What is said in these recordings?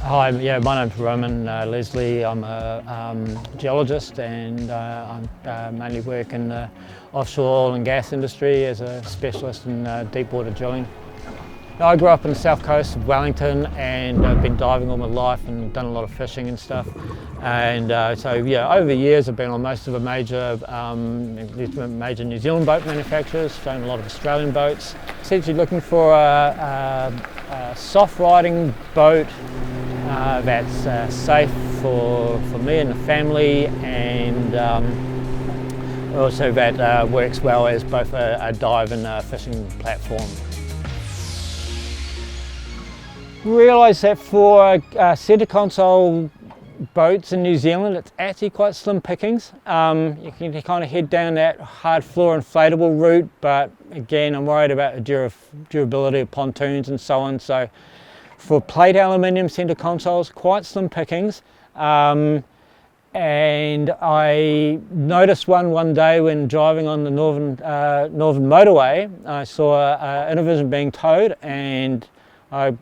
Hi, yeah, my name's Roman Leslie. I'm a geologist and I mainly work in the offshore oil and gas industry as a specialist in deep water drilling. I grew up on the south coast of Wellington and I've been diving all my life and done a lot of fishing and stuff. And so yeah, over the years I've been on most of the major New Zealand boat manufacturers, shown a lot of Australian boats. Essentially looking for a soft riding boat that's safe for me and the family, and also that works well as both a dive and a fishing platform. Realised that for centre console boats in New Zealand it's actually quite slim pickings. You can kind of head down that hard floor inflatable route, but again I'm worried about the durability of pontoons and so on. So for plate aluminium centre consoles, quite slim pickings. And I noticed one day when driving on the northern motorway. I saw Innovision being towed, and I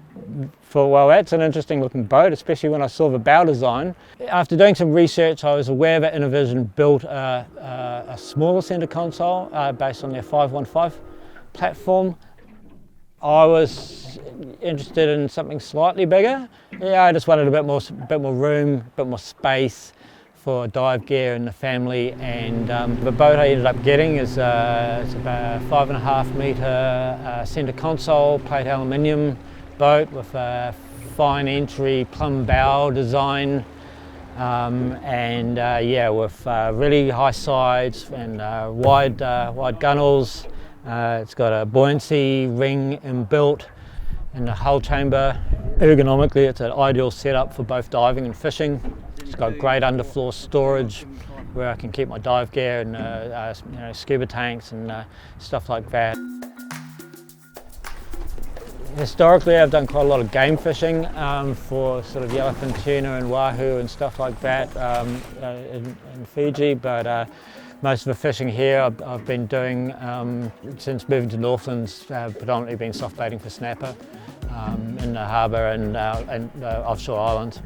thought, well, that's an interesting looking boat, especially when I saw the bow design. After doing some research, I was aware that Innovision built a smaller centre console based on their 515 platform. I was interested in something slightly bigger. Yeah, I just wanted a bit more room, a bit more space for dive gear and the family. And the boat I ended up getting is it's about a 5.5 metre centre console, plate aluminium boat with a fine entry plumb bow design, and yeah, with really high sides and wide gunnels. It's got a buoyancy ring inbuilt in the hull chamber. Ergonomically, it's an ideal setup for both diving and fishing. It's got great underfloor storage where I can keep my dive gear and scuba tanks and stuff like that. Historically, I've done quite a lot of game fishing for sort of yellowfin tuna and wahoo and stuff like that in Fiji, but most of the fishing here I've been doing since moving to Northlands, predominantly been soft baiting for snapper in the harbour and offshore islands.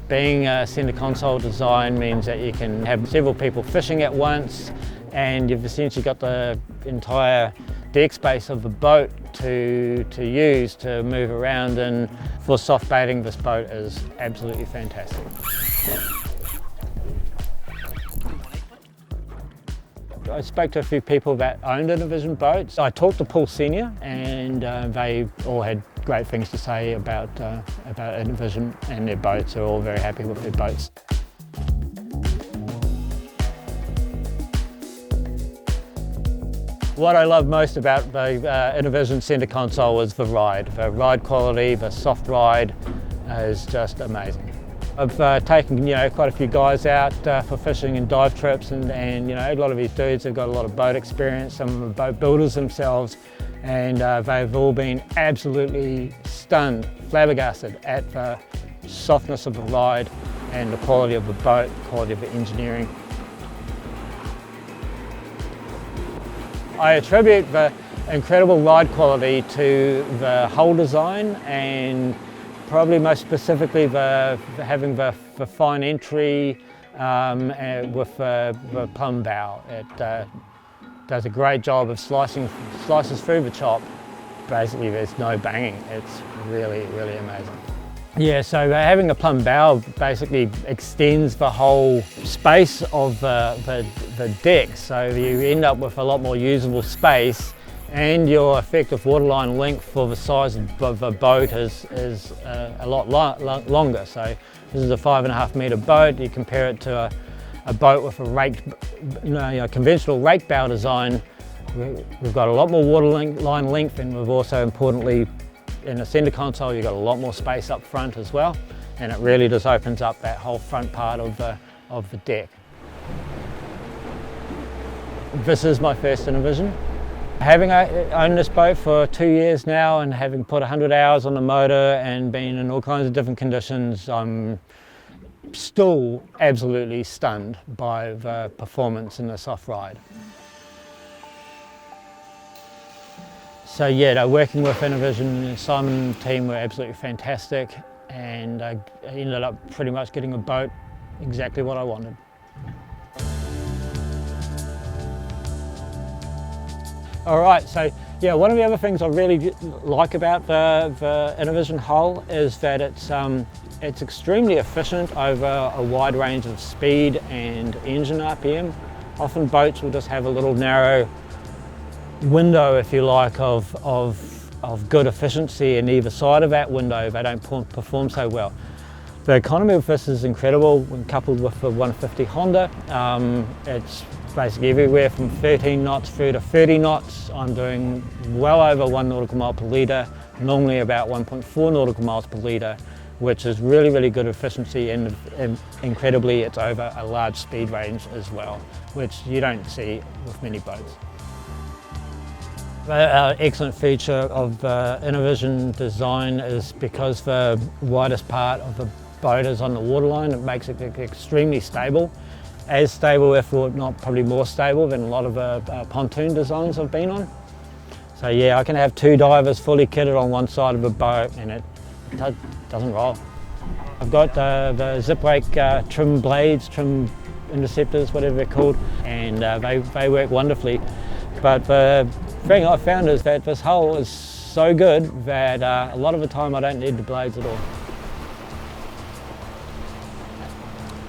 Being a centre console design means that you can have several people fishing at once, and you've essentially got the entire deck space of the boat to use to move around, and for soft baiting this boat is absolutely fantastic. I spoke to a few people that owned Innovision Boats. I talked to Paul Senior, and they all had great things to say about Innovision and their boats. They're all very happy with their boats. What I love most about the Innovision centre console is the ride. The ride quality, the soft ride is just amazing. I've taken quite a few guys out for fishing and dive trips, and a lot of these dudes have got a lot of boat experience. Some of them are boat builders themselves, and they've all been absolutely stunned, flabbergasted at the softness of the ride and the quality of the boat, the quality of the engineering. I attribute the incredible ride quality to the hull design, and probably most specifically having the fine entry with the plumb bow. It does a great job of slices through the chop. Basically there's no banging. It's really, really amazing. Yeah, so having a plumb bow basically extends the whole space of the deck, so you end up with a lot more usable space, and your effective waterline length for the size of the boat is a lot longer. So this is a 5.5 metre boat. You compare it to a boat with a conventional rake bow design. We've got a lot more waterline length, and we've also, importantly, in the centre console you've got a lot more space up front as well, and it really just opens up that whole front part of the deck. This is my first Innovision. Having owned this boat for 2 years now, and having put 100 hours on the motor and been in all kinds of different conditions, I'm still absolutely stunned by the performance in the soft ride. So yeah, working with Innovision and Simon and the team were absolutely fantastic. and I ended up pretty much getting a boat exactly what I wanted. All right, so yeah, one of the other things I really like about the Innovision hull is that it's extremely efficient over a wide range of speed and engine RPM. Often boats will just have a little narrow window, if you like, of good efficiency, and either side of that window they don't perform so well. The economy of this is incredible when coupled with the 150 Honda. It's basically everywhere from 13 knots through to 30 knots. I'm doing well over 1 nautical mile per litre, normally about 1.4 nautical miles per litre, which is really, really good efficiency, and incredibly it's over a large speed range as well, which you don't see with many boats. The excellent feature of the Innovision design is because the widest part of the boat is on the waterline, it makes it extremely stable. As stable, if not probably more stable than a lot of the pontoon designs I've been on. So yeah, I can have 2 divers fully kitted on one side of a boat and it doesn't roll. I've got the zip brake trim blades, trim interceptors, whatever they're called, and they work wonderfully. But the thing I found is that this hull is so good that a lot of the time I don't need the blades at all.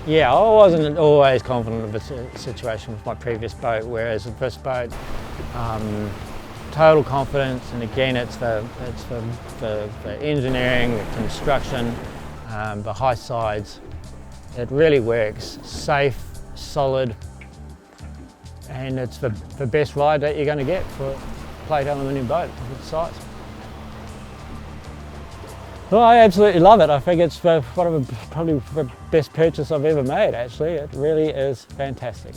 Yeah, I wasn't always confident of the situation with my previous boat, whereas with this boat, total confidence, and again it's the engineering, the construction, the high sides. It really works, safe, solid, and it's the best ride that you're going to get for a plate aluminium boat of its size. Well, I absolutely love it. I think it's probably the best purchase I've ever made, actually. It really is fantastic.